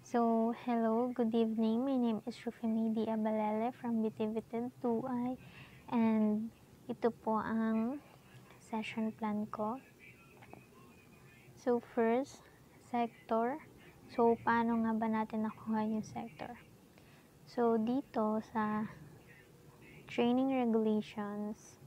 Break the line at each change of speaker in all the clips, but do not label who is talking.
Hello, good evening. My name is Rufimidi Abalele from Bitibited 2I and ito po ang session plan ko. First, sector. Paano nga ba natin nakuha yung sector? Dito sa training regulations,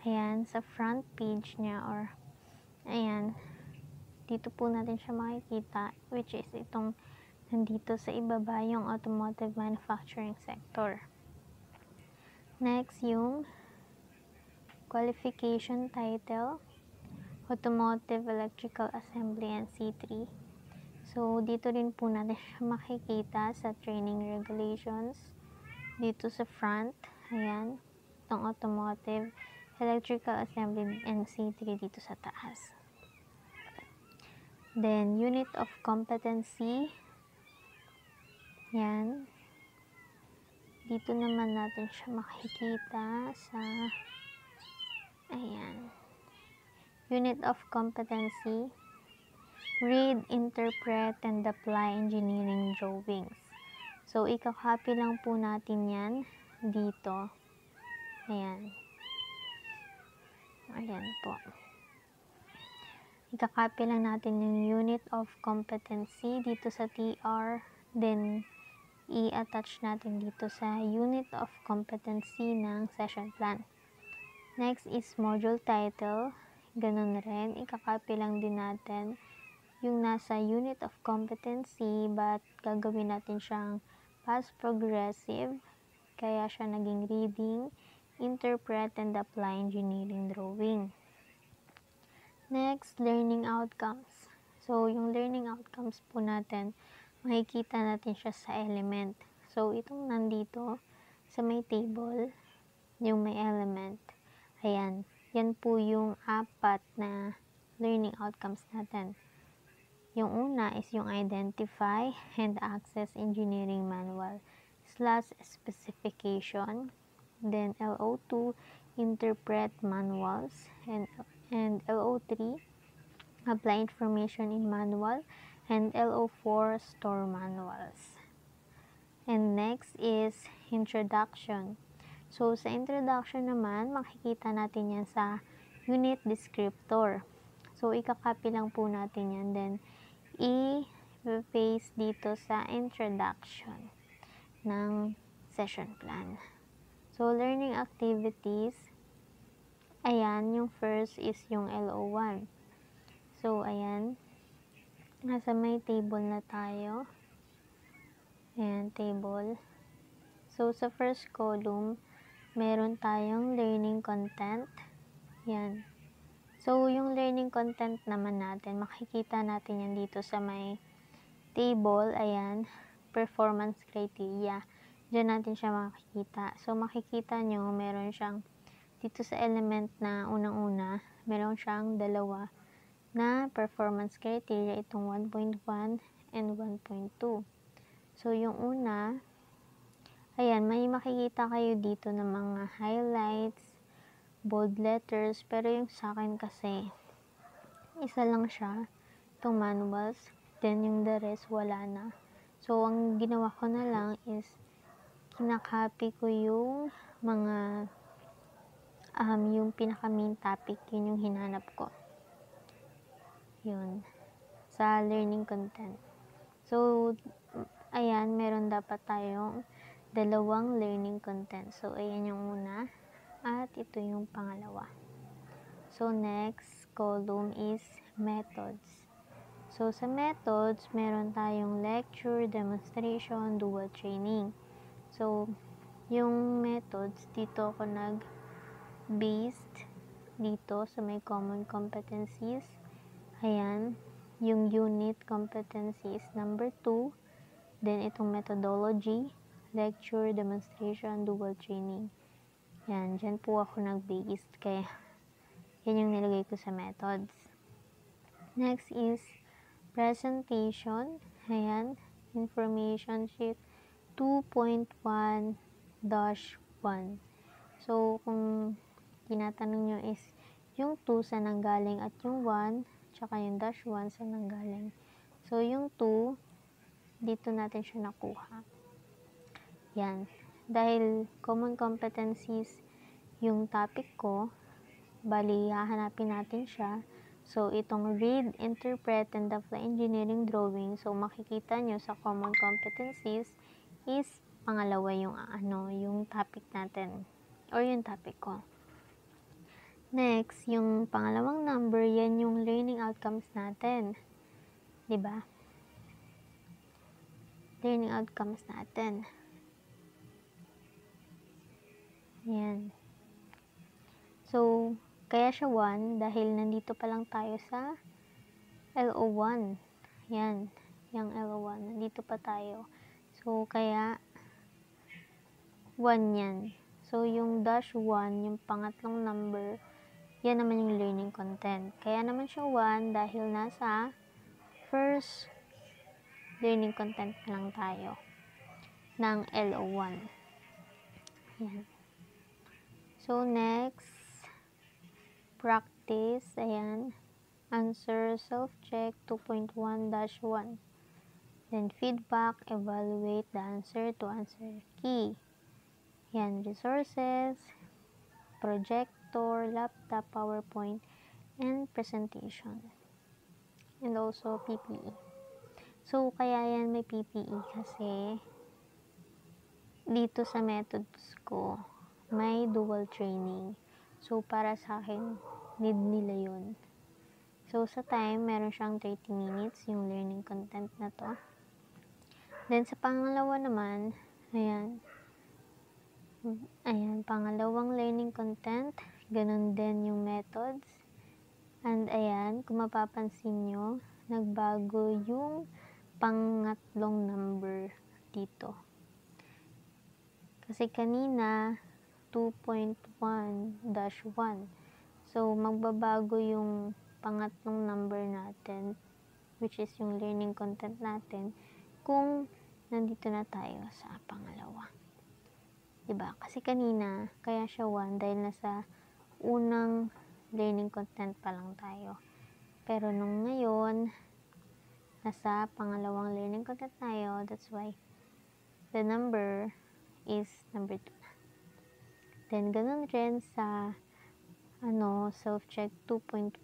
ayan, sa front page niya or ayan, dito po natin siya makikita, which is itong nandito sa ibaba yung automotive manufacturing sector. Next, yung qualification title, Automotive Electrical Assembly and C3. Dito rin po natin siya makikita sa training regulations. Dito sa front, ayan, itong Automotive Electrical Assembly and C3 dito sa taas. Then, Unit of Competency, yan. Dito naman natin siya makikita sa, ayan, Unit of Competency, Read, Interpret, and Apply Engineering Drawings. Ika-copy lang po natin yan dito. Ayan. Ayan po. Ika-copy lang natin yung Unit of Competency dito sa TR, then i-attach natin dito sa Unit of Competency ng Session Plan. Next is Module Title. Ganun rin, ika-copy lang din natin yung nasa Unit of Competency, but gagawin natin siyang past progressive, kaya siya naging Reading, Interpret, and Apply Engineering Drawing. Next, Learning Outcomes. Yung learning outcomes po natin, makikita natin siya sa element. Itong nandito sa may table, yung may element, ayan, yan po yung 4 na learning outcomes natin. Yung una is yung Identify and Access Engineering Manual / Specification. Then LO2, Interpret Manuals, and LO3, Apply Information in Manual, and LO4, Store Manuals. And next is Introduction. Sa introduction naman, makikita natin yan sa Unit Descriptor. Ika-copy lang po natin yan, then i-paste dito sa Introduction ng Session Plan. Learning Activities, ayan, yung first is yung LO1. Ayan, nasa may table na tayo. Ayan, table. Sa first column, meron tayong learning content. Ayan. Yung learning content naman natin, makikita natin yan dito sa may table. Ayan, performance criteria. Diyan natin siya makikita. Makikita nyo, meron siyang, dito sa element na unang-una, meron siyang 2 na performance criteria, itong 1.1 and 1.2. Yung una, ayan, may makikita kayo dito ng mga highlights, bold letters, pero yung sa akin kasi, isa lang siya, itong manuals, then yung the rest, wala na. Ang ginawa ko na lang is, kinakopy ko yung mga, yung pinaka main topic, yun yung hinanap ko. Yun, sa learning content. Ayan, meron dapat tayong 2 learning content. Ayan yung una, at ito yung pangalawa. Next column is methods. Sa methods, meron tayong lecture, demonstration, dual training. Yung methods, dito ako nag-based dito sa may common competencies. Ayan, yung unit competencies number 2, then itong methodology, lecture, demonstration, dual training. Yan, dyan po ako nag-based, kaya yan yung nilagay ko sa methods. Next is presentation. Ayan, information sheet 2.1-1. Kung tinatanong nyo is yung 2 sa nanggaling at yung 1, tsaka yung -1 sa nanggaling. Yung 2, dito natin siya nakuha. Yan. Dahil common competencies yung topic ko, bali hahanapin natin siya. So, itong read, interpret, and apply engineering drawing. So, makikita nyo sa common competencies is pangalawa yung yung topic natin or yung topic ko. Next, yung pangalawang number, yan yung learning outcomes natin. 'Di ba? Learning outcomes natin. Yan. So, kaya siya 1 dahil nandito pa lang tayo sa LO1. Yan. Yung LO1. Nandito pa tayo. So, kaya 1 yan. So, yung dash 1, yung pangatlong number, yan naman yung learning content. Kaya naman siya 1 dahil nasa first learning content lang tayo ng LO1. Yan. So, next, practice. Ayan. Answer self-check 2.1-1. Then, feedback. Evaluate the answer to answer key. Yan. Resources, projector, laptop, PowerPoint, and presentation. And also, PPE. So, kaya yan may PPE kasi dito sa methods ko, may dual training. So, para sa akin, need nila yun. So, sa time, meron siyang 30 minutes yung learning content na to. Then, sa pangalawa naman, ayan, pangalawang learning content, ganun din yung methods. And, ayan, kung mapapansin nyo, nagbago yung pangatlong number dito. Kasi kanina, 2.1-1. So, magbabago yung pangatlong number natin, which is yung learning content natin, kung nandito na tayo sa pangalawa. Diba? Kasi kanina, kaya siya 1 dahil nasa unang learning content pa lang tayo. Pero nung ngayon, nasa pangalawang learning content tayo, that's why the number is number 2. Then, ganun rin sa self-check 2.1-2.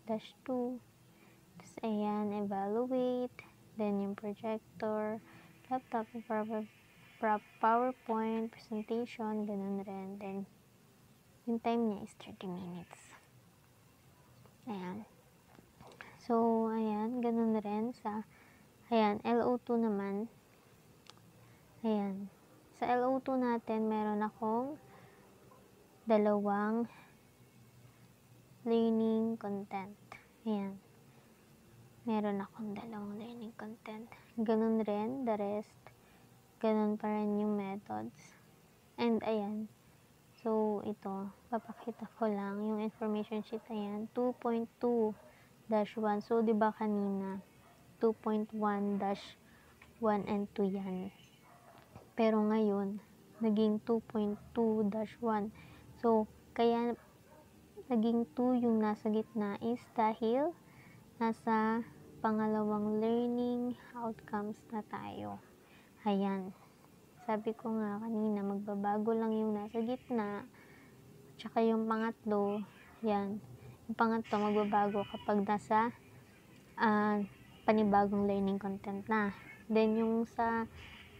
Tapos, ayan, evaluate. Then, yung projector, laptop, PowerPoint, presentation, ganun rin. Then, yung time niya is 30 minutes. Ayan. So, ayan, ganun rin sa, ayan, LO2 naman. Ayan. Sa LO2 natin, meron akong dalawang learning content. Ayan. Meron akong dalawang learning content. Ganun rin, the rest. Ganun pa rin yung methods. And, ayan. So, ito, papakita ko lang yung information sheet. Ayan, 2.2-1. So, diba kanina, 2.1-1 and 2 yan. Pero ngayon, naging 2.2-1. So, kaya naging 2 yung nasa gitna is dahil nasa pangalawang learning outcomes na tayo. Ayan. Sabi ko nga kanina, magbabago lang yung nasa gitna. Tsaka yung pangatlo, yan. Yung pangatlo, magbabago kapag nasa panibagong learning content na. Then, yung sa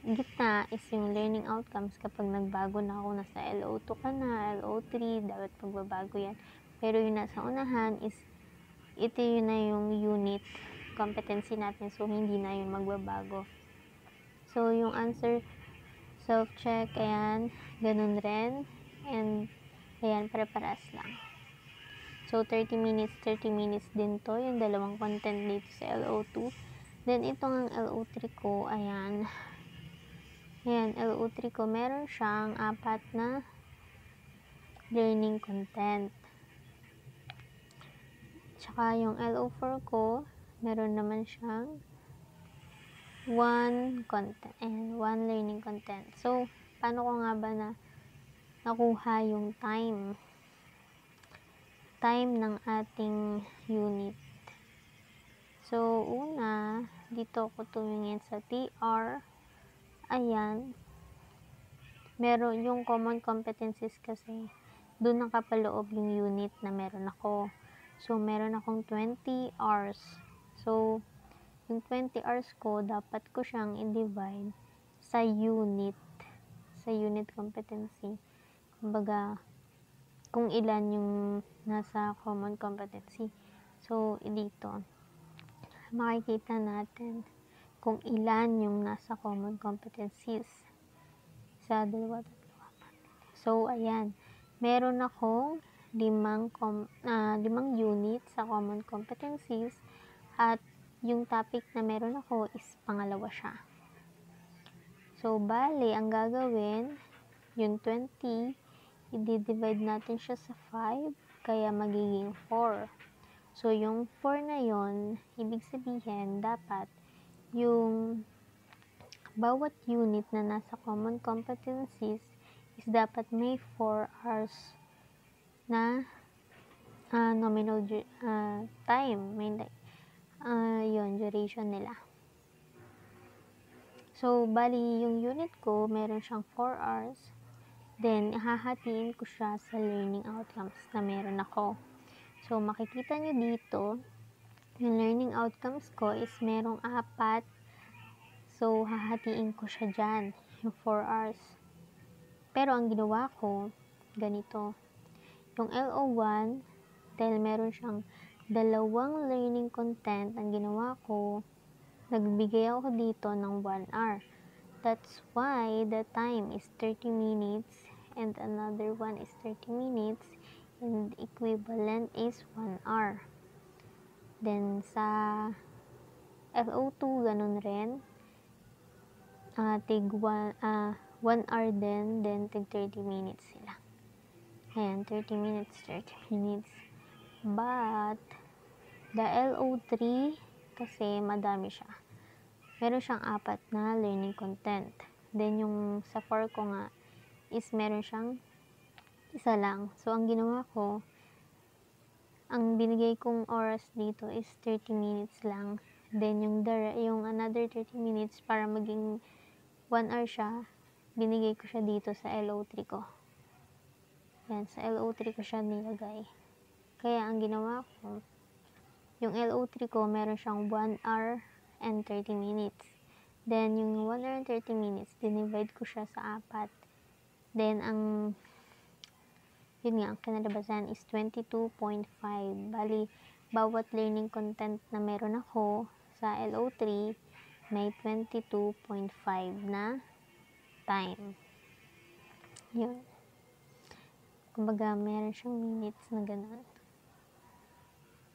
gitna is yung learning outcomes kapag nagbago na ako, nasa LO2 ka na, LO3, dapat magbabago yan. Pero yung nasa unahan is ito yun na yung unit competency natin, so hindi na yun magbabago. So yung answer self-check, ayan, ganun rin, and ayan, pare-paras lang. So 30 minutes din to, yung dalawang content dito sa LO2. Then itong ang LO3 ko, ayan, LO3 ko, meron siyang 4 na learning content. Tsaka yung LO4 ko, meron naman siyang 1 content and 1 learning content. So, paano ko nga ba nakuha yung time ng ating unit? So, una, dito ako tumingin sa TR. Ayan. Meron yung common competencies kasi, doon nakapaloob yung unit na meron ako. So, meron akong 20 hours. So, yung 20 hours ko, dapat ko siyang i-divide sa unit. Sa unit competency. Kumbaga, kung ilan yung nasa common competency. So, dito, makikita natin kung ilan yung nasa common competencies sa dalawa. So, ayan. Meron akong 5 unit sa common competencies at yung topic na meron ako is pangalawa siya. So, bali, ang gagawin, yung 20, i-divide natin siya sa 5, kaya magiging 4. So, yung 4 na yon, ibig sabihin, dapat yung bawat unit na nasa common competencies is dapat may 4 hours na nominal time. May yun, duration nila. So, bali, yung unit ko, meron siyang 4 hours. Then, hahatiin ko siya sa learning outcomes na meron ako. So, makikita nyo dito, yung learning outcomes ko is merong 4. So, hahatiin ko siya dyan, yung 4 hours. Pero, ang ginawa ko, ganito. Yung LO1, dahil meron siyang 2 learning content, ang ginawa ko, nagbigay ako dito ng 1 hour. That's why the time is 30 minutes and another one is 30 minutes and equivalent is 1 hour. Then, sa FO2, ganun rin. Tig 1 hour din, then tig 30 minutes sila. Ayan, 30 minutes, 30 minutes. But, the LO3, kasi madami siya. Meron siyang 4 na learning content. Then, yung sa 4 ko nga, is meron siyang 1 lang. So, ang ginawa ko, ang binigay kong oras dito is 30 minutes lang. Then, yung another 30 minutes, para maging 1 hour siya, binigay ko siya dito sa LO3 ko. Yan, sa LO3 ko siya nilagay. Kaya, ang ginawa ko, yung LO3 ko, meron siyang 1 hour and 30 minutes. Then, yung 1 hour and 30 minutes, dinivide ko siya sa 4. Then, yun nga, ang kinalabasan is 22.5. Bali, bawat learning content na meron ako sa LO3, may 22.5 na time. Yun. Kumbaga, meron siyang minutes na ganun.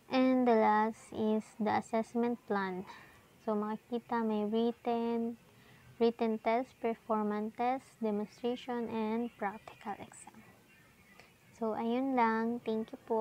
And the last is the assessment plan. So, makikita may written test, performance test, demonstration, and practical exam. So, ayun lang. Thank you po.